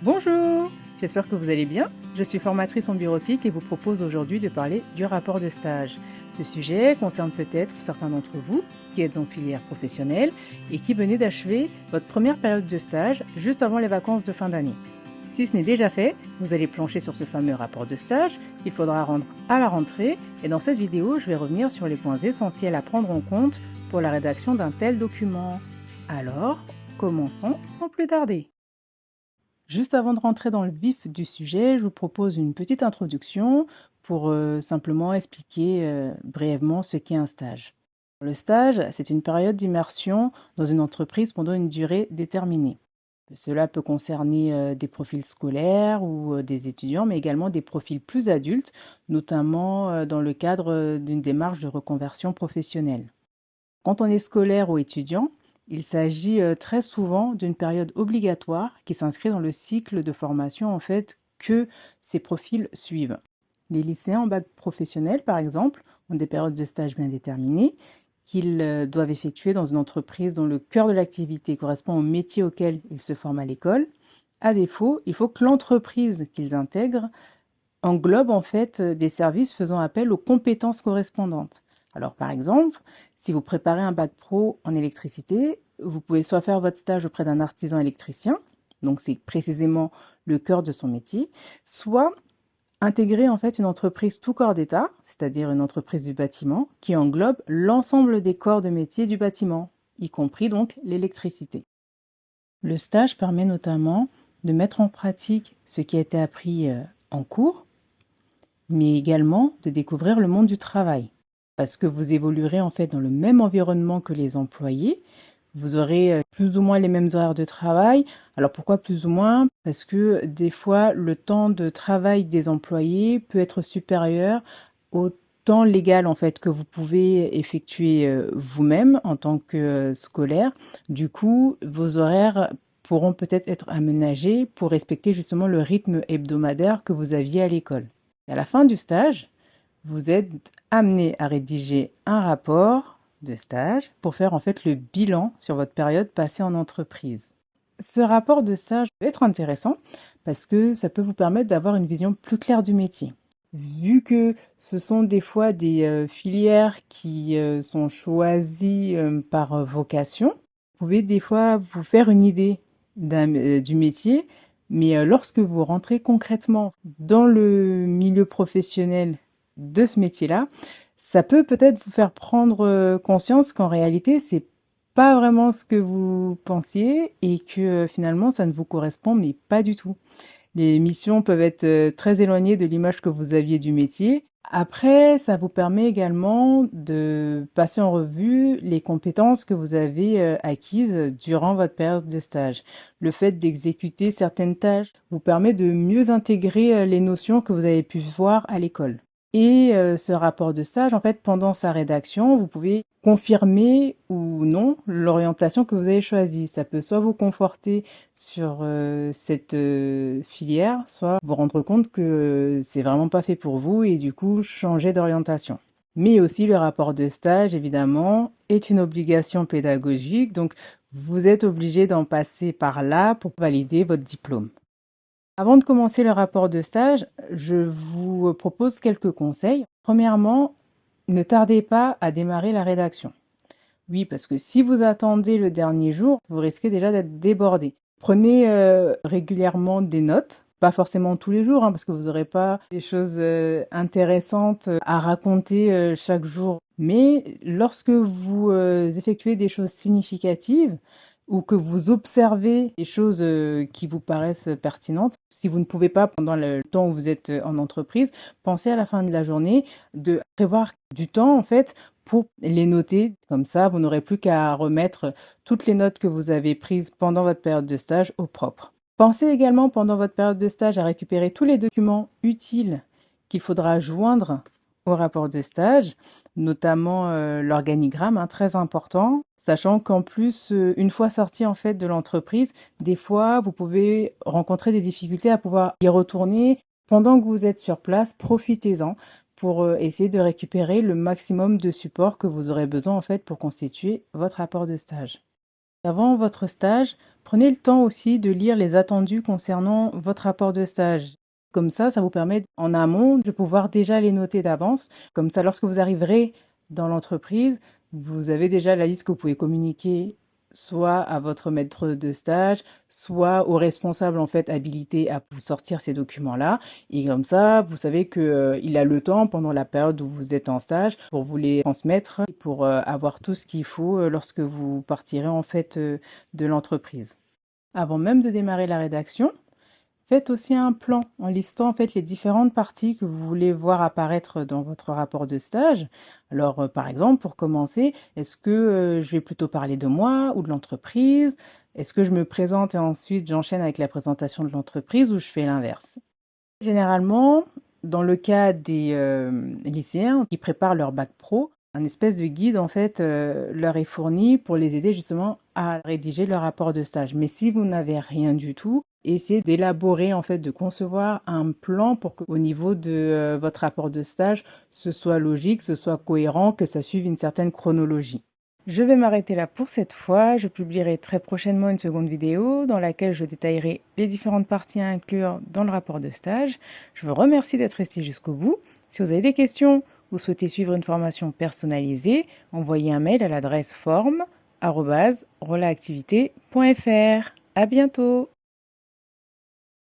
Bonjour, j'espère que vous allez bien. Je suis formatrice en bureautique et vous propose aujourd'hui de parler du rapport de stage. Ce sujet concerne peut-être certains d'entre vous qui êtes en filière professionnelle et qui venez d'achever votre première période de stage juste avant les vacances de fin d'année. Si ce n'est déjà fait, vous allez plancher sur ce fameux rapport de stage qu'il faudra rendre à la rentrée et dans cette vidéo, je vais revenir sur les points essentiels à prendre en compte pour la rédaction d'un tel document. Alors, commençons sans plus tarder. Juste avant de rentrer dans le vif du sujet, je vous propose une petite introduction pour simplement expliquer brièvement ce qu'est un stage. Le stage, c'est une période d'immersion dans une entreprise pendant une durée déterminée. Cela peut concerner des profils scolaires ou des étudiants, mais également des profils plus adultes, notamment dans le cadre d'une démarche de reconversion professionnelle. Quand on est scolaire ou étudiant, il s'agit très souvent d'une période obligatoire qui s'inscrit dans le cycle de formation en fait que ces profils suivent. Les lycéens en bac professionnel, par exemple, ont des périodes de stage bien déterminées qu'ils doivent effectuer dans une entreprise dont le cœur de l'activité correspond au métier auquel ils se forment à l'école. À défaut, il faut que l'entreprise qu'ils intègrent englobe en fait des services faisant appel aux compétences correspondantes. Alors par exemple, si vous préparez un bac pro en électricité, vous pouvez soit faire votre stage auprès d'un artisan électricien, donc c'est précisément le cœur de son métier, soit intégrer en fait une entreprise tout corps d'État, c'est-à-dire une entreprise du bâtiment, qui englobe l'ensemble des corps de métier du bâtiment, y compris donc l'électricité. Le stage permet notamment de mettre en pratique ce qui a été appris en cours, mais également de découvrir le monde du travail. Parce que vous évoluerez en fait dans le même environnement que les employés. Vous aurez plus ou moins les mêmes horaires de travail. Alors pourquoi plus ou moins? Parce que des fois, le temps de travail des employés peut être supérieur au temps légal en fait que vous pouvez effectuer vous-même en tant que scolaire. Du coup, vos horaires pourront peut-être être aménagés pour respecter justement le rythme hebdomadaire que vous aviez à l'école. À la fin du stage, vous êtes amené à rédiger un rapport de stage pour faire en fait le bilan sur votre période passée en entreprise. Ce rapport de stage peut être intéressant parce que ça peut vous permettre d'avoir une vision plus claire du métier. Vu que ce sont des fois des filières qui sont choisies par vocation, vous pouvez des fois vous faire une idée du métier, mais lorsque vous rentrez concrètement dans le milieu professionnel de ce métier-là, ça peut peut-être vous faire prendre conscience qu'en réalité, c'est pas vraiment ce que vous pensiez et que finalement, ça ne vous correspond, mais pas du tout. Les missions peuvent être très éloignées de l'image que vous aviez du métier. Après, ça vous permet également de passer en revue les compétences que vous avez acquises durant votre période de stage. Le fait d'exécuter certaines tâches vous permet de mieux intégrer les notions que vous avez pu voir à l'école. Et ce rapport de stage, en fait, pendant sa rédaction, vous pouvez confirmer ou non l'orientation que vous avez choisie. Ça peut soit vous conforter sur cette filière, soit vous rendre compte que c'est vraiment pas fait pour vous et du coup changer d'orientation. Mais aussi le rapport de stage, évidemment, est une obligation pédagogique, donc vous êtes obligé d'en passer par là pour valider votre diplôme. Avant de commencer le rapport de stage, je vous propose quelques conseils. Premièrement, ne tardez pas à démarrer la rédaction. Oui, parce que si vous attendez le dernier jour, vous risquez déjà d'être débordé. Prenez régulièrement des notes, pas forcément tous les jours, parce que vous n'aurez pas des choses intéressantes à raconter chaque jour. Mais lorsque vous effectuez des choses significatives ou que vous observez des choses qui vous paraissent pertinentes, si vous ne pouvez pas pendant le temps où vous êtes en entreprise, pensez à la fin de la journée de prévoir du temps en fait pour les noter. Comme ça, vous n'aurez plus qu'à remettre toutes les notes que vous avez prises pendant votre période de stage au propre. Pensez également pendant votre période de stage à récupérer tous les documents utiles qu'il faudra joindre au rapport de stage, notamment l'organigramme, très important, sachant qu'en plus, une fois sorti en fait de l'entreprise, des fois, vous pouvez rencontrer des difficultés à pouvoir y retourner. Pendant que vous êtes sur place, profitez-en pour essayer de récupérer le maximum de support que vous aurez besoin en fait pour constituer votre rapport de stage. Avant votre stage, Prenez le temps aussi de lire les attendus concernant votre rapport de stage. Comme ça vous permet en amont de pouvoir déjà les noter d'avance. Comme ça, lorsque vous arriverez dans l'entreprise, vous avez déjà la liste que vous pouvez communiquer soit à votre maître de stage, soit au responsable en fait habilité à vous sortir ces documents-là. Et comme ça, vous savez que il a le temps pendant la période où vous êtes en stage pour vous les transmettre, pour avoir tout ce qu'il faut lorsque vous partirez en fait de l'entreprise. Avant même de démarrer la rédaction, faites aussi un plan en listant en fait les différentes parties que vous voulez voir apparaître dans votre rapport de stage. Alors par exemple, pour commencer, est-ce que je vais plutôt parler de moi ou de l'entreprise? Est-ce que je me présente et ensuite j'enchaîne avec la présentation de l'entreprise ou je fais l'inverse? Généralement, dans le cas des lycéens qui préparent leur bac pro, un espèce de guide en fait leur est fourni pour les aider justement à rédiger leur rapport de stage. Mais si vous n'avez rien du tout, essayez d'élaborer en fait, de concevoir un plan pour qu'au niveau de votre rapport de stage, ce soit logique, ce soit cohérent, que ça suive une certaine chronologie. Je vais m'arrêter là pour cette fois. Je publierai très prochainement une seconde vidéo dans laquelle je détaillerai les différentes parties à inclure dans le rapport de stage. Je vous remercie d'être resté jusqu'au bout. Si vous avez des questions ou souhaitez suivre une formation personnalisée, envoyez un mail à l'adresse forme@relaactivité.fr. À bientôt!